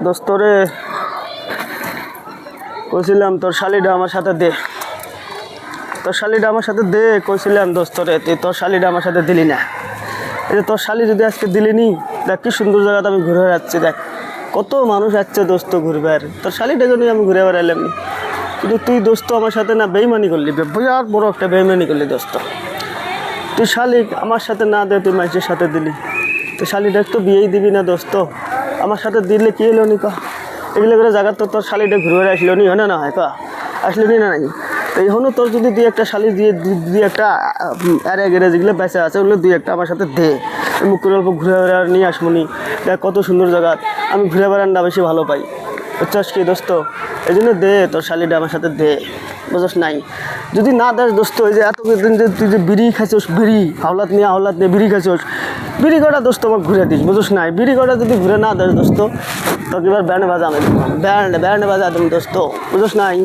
দোস্তরে কইছিলাম তোর শালিটা আমার সাথে দে, তোর শালিটা আমার সাথে দে কইছিলাম দোস্তরে, তুই তোর শালিটা আমার সাথে দিলি না। এই যে তোর শালি যদি আজকে দিলি নি, দেখ কি সুন্দর জায়গাতে আমি ঘুরে বেড়াচ্ছি, দেখ কত মানুষ আসছে দোস্ত ঘুরবে, আর তোর শালিটাকে নিয়ে আমি ঘুরে বেড়ালাম। কিন্তু তুই দোস্ত আমার সাথে না বেইমানি করলি, বিরাট বড় একটা বেইমানি করলি দোস্ত। তুই শালিক আমার সাথে না দে, তুই মানুষের সাথে দিলি। তুই শালিটা তো বিয়েই দিবি না দোস্ত, আমার সাথে দিলে কি হলো নি কা? এগুলো করে জায়গা তো তোর শালিটা ঘুরে বেড়ে আসলো নি, হয় না হয় কা? আসলো নি না নাই? তো এই হলো তোর যদি দুই একটা শালি দিয়ে দুই একটা আরে গেড়ে যেগুলো বেঁচে আছে ওগুলো দুই একটা আমার সাথে দে, মুখ করে অল্প ঘুরে বেড়া নিয়ে আসমনি। দেখ কত সুন্দর জায়গা, আমি ঘুরে বেড়ানটা বেশি ভালো পাই, বুঝছস কি দোস্ত? এই জন্য দে তোর শালিটা আমার সাথে দে, বুঝছ নাই? যদি না দেস দোস্ত, ওই যে এতদিন যে তুই যে বিড়ি খাইছোস, বিড়ি হাওলাত নিয়ে বিড়ি খাইছোস, বিড়ি কটা দোস্ত আমাকে ঘুরে দিস, বুঝছ নাই? বিড়ি কটা যদি ঘুরে না দেস দোস্ত, তোকে এবার ব্যান্ড বাজা আমি ব্যান্ড বাজা তুমি দোস্ত, বুঝছ নাই?